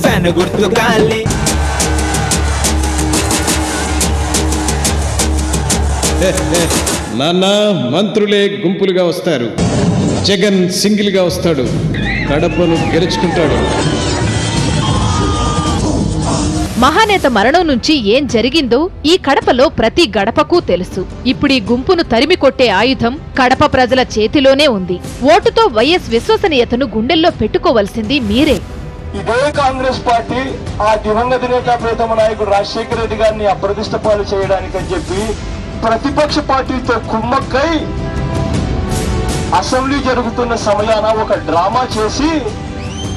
Fan గుర్తు గాలి. నాన్న మంత్రులే గుంపులుగా వస్తారు, జగన్ సింగిల్ గా వస్తాడు, కడపను గెలుచుకుంటాడు. మహానేత మరణం నుంచి ఏం జరిగిందో ఈ కడపలో ప్రతి గడపకు తెలుసు. ఇప్పుడు ఈ గుంపును తరిమి కొట్టే ఆయుధం కడప ప్రజల చేతిలోనే ఉంది. ఓటుతో వైఎస్ విశ్వసనీయతను గుండెల్లో పెట్టుకోవలసింది మీరే. ఇదే కాంగ్రెస్ పార్టీ ఆ దివంగత నేత ప్రియతమ నాయకుడు రాజశేఖర రెడ్డి గారిని అప్రతిష్ట పాలు చేయడానికి అని చెప్పి ప్రతిపక్ష పార్టీతో కుమ్మక్కై అసెంబ్లీ జరుగుతున్న సమయాన ఒక డ్రామా చేసి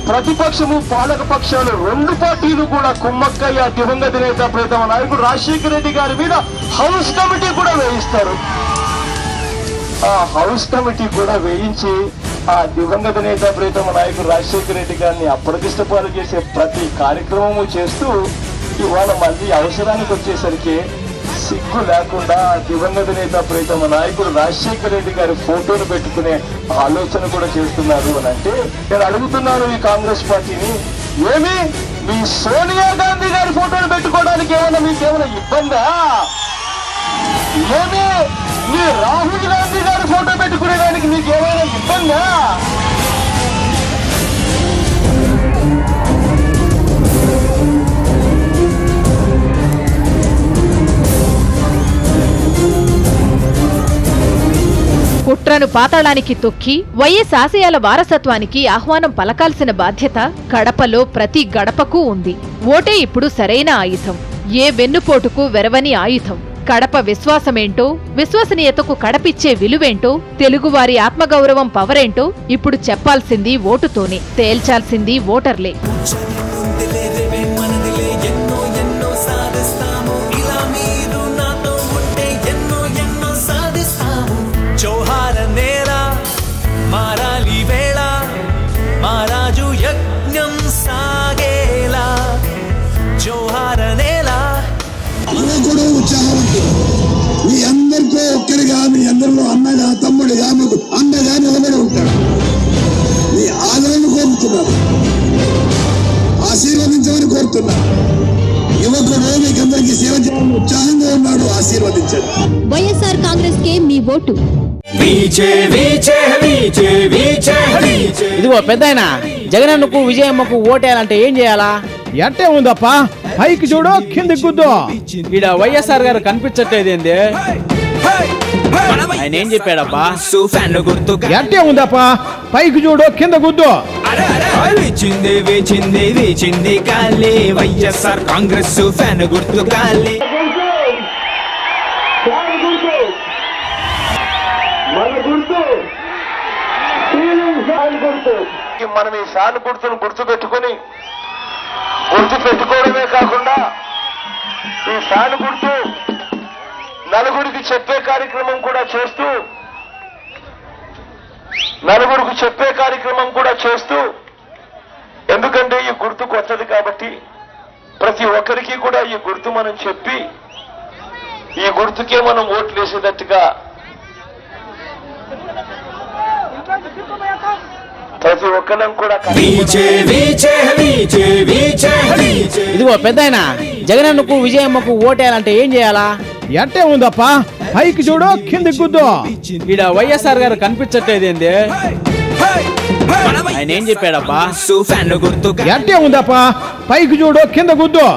ప్రతిపక్షము పాలక పక్షాలు రెండు పార్టీలు కూడా కుమ్మక్కై ఆ దివంగత నేత ప్రియతమ నాయకుడు రాజశేఖర రెడ్డి గారి మీద హౌస్ కమిటీ కూడా వేయిస్తారు. ఆ హౌస్ కమిటీ కూడా వేయించి ఆ దివంగత నేత ప్రియతమ నాయకుడు రాజశేఖర రెడ్డి గారిని అప్రతిష్ట పాలు చేసే ప్రతి కార్యక్రమము చేస్తూ ఇవాళ మళ్ళీ అవసరానికి వచ్చేసరికి సిగ్గు లేకుండా దివంగత నేత ప్రియతమ నాయకుడు రాజశేఖర రెడ్డి గారి ఫోటోను పెట్టుకునే ఆలోచన కూడా చేస్తున్నారు అని అంటే నేను అడుగుతున్నాను ఈ కాంగ్రెస్ పార్టీని, ఏమి మీ సోనియా గాంధీ గారి ఫోటోను పెట్టుకోవడానికి ఏమైనా మీకేమైనా ఇబ్బందా? ఏమి మీ రాహుల్ గాంధీ గారి ఫోటో పెట్టుకునేదానికి మీకేమైనా ఇబ్బందా? కుట్రను పాతాళానికి తొక్కి వైఎస్ ఆశయాల వారసత్వానికి ఆహ్వానం పలకాల్సిన బాధ్యత కడపలో ప్రతి గడపకు ఉంది. ఓటే ఇప్పుడు సరైన ఆయుధం, ఏ వెన్నుపోటుకు వెరవని ఆయుధం. కడప విశ్వాసమేంటో, విశ్వసనీయతకు కడపిచ్చే విలువేంటో, తెలుగువారి ఆత్మగౌరవం పవరేంటో ఇప్పుడు చెప్పాల్సింది ఓటుతోనే, తేల్చాల్సింది ఓటర్లే. మీ అందరికీ ఒక్కరిగా, మీ అందరిలో అన్నగా తమ్ముడిగా మాకు అండగా నిలబడి ఉంటాడు. మీ ఆదరణ కోరుతున్నారు, ఆశీర్వదించమని కోరుతున్నారు. యువకుడు మీకందరికీ సేవ చేయాలని ఉత్సాహంగా ఉన్నాడు, ఆశీర్వదించండి. వైఎస్ఆర్ కాంగ్రెస్ కే మీ ఓటు. ఇదిగో పెద్దాయన, జగనన్నకు విజయమ్మకు ఓటేయాలంటే ఏం చేయాలా? ఎట్టే ఉందప్పా, పైకి చూడు కిందికి గుద్దు. ఈడ వైఎస్ఆర్ గారు కనిపించట్లేదేంది? ఆయన ఏం చెప్పాడబ్బా? ఫ్యాన్ గుర్తు ఎట్టే ఉందప్పా, పైకి చూడు కింద గుద్దు. వీచింది వీచింది వీచింది గాలి, వైఎస్ఆర్ కాంగ్రెస్ ఫ్యాన్ గుర్తు గాలి. మనం ఈ ఫ్యాన్ గుర్తును గుర్తు పెట్టుకోవడమే కాకుండా ఈ ఫ్యాన్ గుర్తు నలుగురికి చెప్పే కార్యక్రమం కూడా చేస్తూ ఎందుకంటే ఈ గుర్తు కొత్తది కాబట్టి ప్రతి ఒక్కరికి కూడా ఈ గుర్తు మనం చెప్పి ఈ గుర్తుకే మనం ఓట్లు వేసేటట్టుగా ప్రతి ఒక్కరం కూడా. ఇదిగో పెద్దాయన, జగనన్నకు విజయమ్మకు ఓటేయాలంటే ఏం చేయాలా? ఎట్టే ఉందప్పా, పైకి చూడు కిందికి గుద్దు. ఈడ వైఎస్ఆర్ గారు కనిపించట్లేదేంది? ఆయన ఏం చెప్పాడబ్బా? ఫ్యాన్ గుర్తు ఎట్టే ఉందప్పా, పైకి చూడు కింద గుద్దు.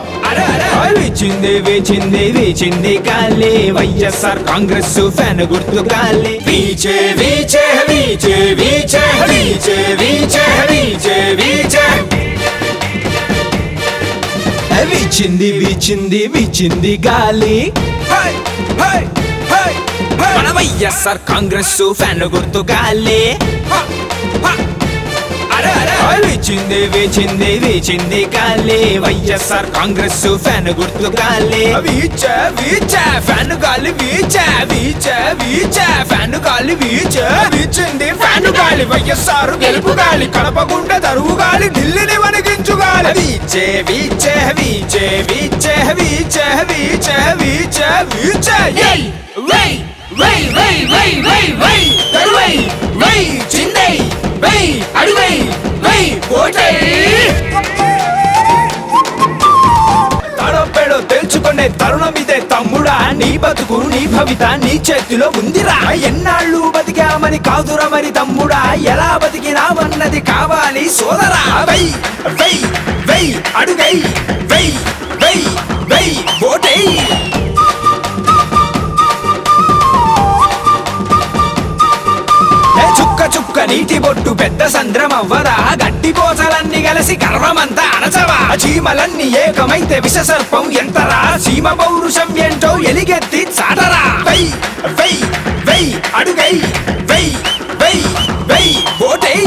వీచింది వీచింది వీచింది గాలి, వైఎస్ఆర్ కాంగ్రెస్ ఫ్యాన్ గుర్తు గాలి. వీచే వీచే వీచే వీచే వీచే వీచే వీచే వీచే వీచింది వీచింది వీచింది గాలి, మన వైఎస్ఆర్ కాంగ్రెస్ ఫ్యాన్ గుర్తు గాలి. వీచింది వీచింది వీచింది గాలి, వైఎస్ఆర్ కాంగ్రెస్ ఫ్యాన్ గుర్తు గాలి. వీచే వీచే ఫ్యాన్ గాలి, వీచే వీచే వీచే ఫ్యాన్ గాలి, వీచే వీచింది ఫ్యాన్ గాలి, వైఎస్ఆర్ గెలుపు గాలి, కడప గుండె దరువు గాలి, ఢిల్లీని వణికించు గాలి. వీచే వీచే వీచే వీచే వీచే వీచే వీచే వీచే వై వై వై వై వై వై దరువై వై చిందై వై అడువై వై ఓటై. మేల్కొనే తరుణం ఇదే తమ్ముడా, నీ బతుకు నీ భవిత నీ చేతిలో ఉందిరా. ఎన్నాళ్ళు బతికామని కాదురా మరి తమ్ముడా, ఎలా బతికినామన్నది కావాలి సోదరా. వై వై వై అడుగై వై వై వై ఓటై. చుక్క చుక్క నీటి బొట్టు పెద్ద సంద్రం అవ్వదా, గట్టి పోసలన్నీ కలిసి గర్వమంతా అణచవా. చీమలన్నీ ఏకమైతే విష సర్పం ఎంతరా, సీమ పౌరుషం ఏంటో ఎలిగెత్తి చాటరా. వై వై వై అడుగై వై వై వై ఓటై.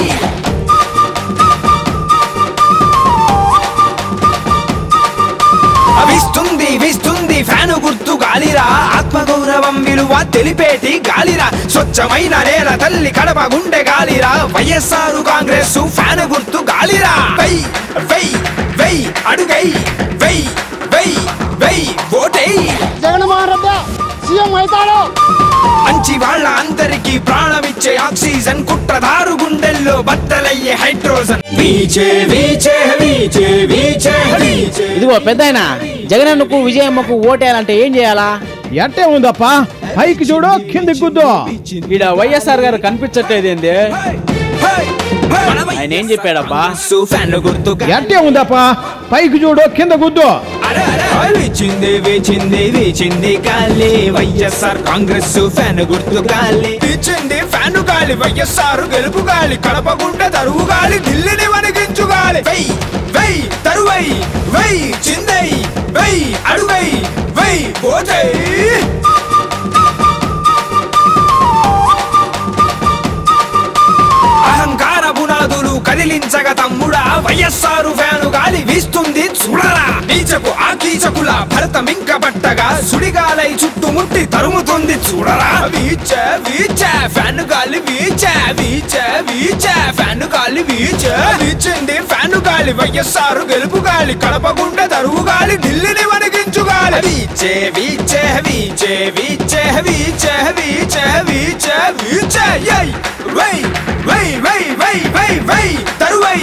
విస్తుంది విస్తుంది ఫ్యాను గుర్తు గాలిరా, ఆత్మగౌరవం విలువ తెలిపేటి గాలిరా. స్వచ్ఛమైన నేల తల్లి కడప గుండె గాలిరా, వైఎస్ఆర్ కాంగ్రెస్ ఫ్యాను గుర్తు గాలిరా. వై వై వై అడుగై వై వై వై ఓటై. జగన్మోహన్ రెడ్డి సీఎం అవుతాడు. మంచి వాళ్ళ అందరికీ ప్రాణమిచ్చే ఆక్సిజన్, కుట్రదారు గుండెల్లో బద్దలయ్యే హైడ్రోజన్. వీచే వీచే వీచే వీచే వీచే. ఇదిగో పెద్దాయన, జగనన్నకు విజయమ్మకు ఓటేయాలంటే ఏం చేయాలా? ఎట్టే ఉందప్పా, పైకి చూడు కిందికి గుద్దు. ఈడ వైఎస్ఆర్ గారు కనిపించట్లేదు ఏంది? ఆయన ఏం చెప్పాడబ్బా? ఫ్యాన్ గుర్తు ఎట్టే ఉందప్పా, పైకి చూడు కింద గుద్దు. వీచింది వీచింది వీచింది గాలి, వైఎస్ఆర్ కాంగ్రెస్ ఫ్యాన్ గుర్తు గాలి. వీచింది ఫ్యాన్ గాలి, వైఎస్ఆర్ గెలుపు గాలి. కడప గుండె తరువు గాలి, ఢిల్లీని వణికించు గాలి. వై వై తరువై వై చిందై వై అడుగై వై ఓటై. అహంకార పునాదులు కదిలించగ తమ్ముడా, వైఎస్ఆర్ ఫ్యాను గాలి వీస్తుంది చూడరా. నీచకు ఆ కీచకుల భరతం ఇంక పట్టగా, సుడిగాలై చుట్టుముట్టి తరుముతుంది చూడరా. వీచే వీచే ఫ్యాను గాలి వీచే వీచే వీచే ఫ్యాను గాలి వీచే. వీచింది ఫ్యాను గాలి, వైఎస్ఆర్ గెలుపు గాలి. కడప గుండె తరువు గాలి, ఢిల్లీని వణికించు గాలి. వీచే వీచే వీచే వీచే వీచే వీచే వీచే వీచే వై వై వై వై వై వై తరువై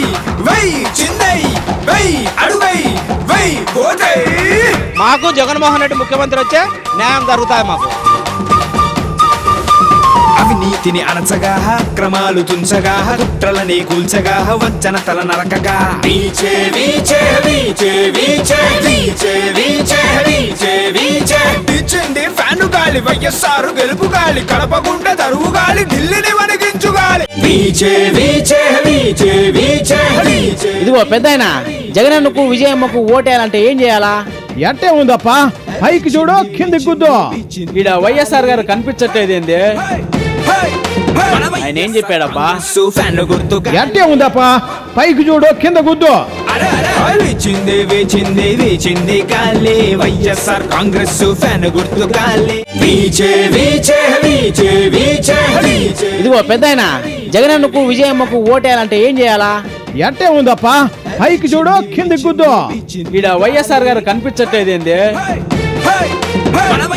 వై చిందై వై అడుగై వై ఓటై. మాకు జగన్మోహన్ రెడ్డి ముఖ్యమంత్రి వచ్చే న్యాయం జరుగుతాయి మాకు. అవినీతిని అణచగా, క్రమాలు తుంచగా, కుట్రలని కూల్చగా, వంచన తల నరకగా. వీచే వీచే వీచే వీచే వీచే వీచే వీచే వీచే. వీచింది ఫ్యాను గాలి, వైఎస్ఆర్ గెలుపు గాలి. కడప గుండె తరువు గాలి, ఢిల్లీని వణికించు గాలి. వీచే వీచే వీచే వీచే వీచే. ఇదిగో పెద్దాయన, జగనన్నకు విజయమ్మకు ఓటేయాలంటే ఏం చేయాలా? ఎట్టే ఉందప్పా, పైకి చూడు కిందికి గుద్దు. ఈడ వైఎస్ఆర్ గారు కనిపించట్లేదు ఏంది? ఆయన ఏం చెప్పాడబ్బా? ఫ్యాన్ గుర్తు ఎట్టే ఉందప్పా, పైకి చూడు కింద గుద్దు. వీచింది వీచింది వీచింది గాలి, వైఎస్ఆర్ కాంగ్రెస్ ఫ్యాన్ గుర్తు గాలి. వీచే వీచే వీచే వీచే వీచే. ఇదిగో పెద్దాయన, జగనన్నకు విజయమ్మకు ఓటేయాలంటే ఏం చేయాలా? ఎట్టే ఉందప్పా, పైకి చూడు కిందికి గుద్దు. ఈడ వైఎస్ఆర్ గారు కనిపించట్లేదు ఏంది?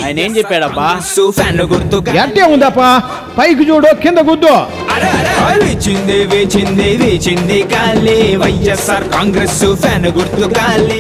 ఆయన ఏం చెప్పాడబ్బా? ఫ్యాన్ గుర్తు ఎట్టే ఉందప్పా, పైకి చూడు కింద గుద్దు. వీచింది వీచింది వీచింది గాలి, వైఎస్ఆర్ కాంగ్రెస్ ఫ్యాన్ గుర్తు గాలి.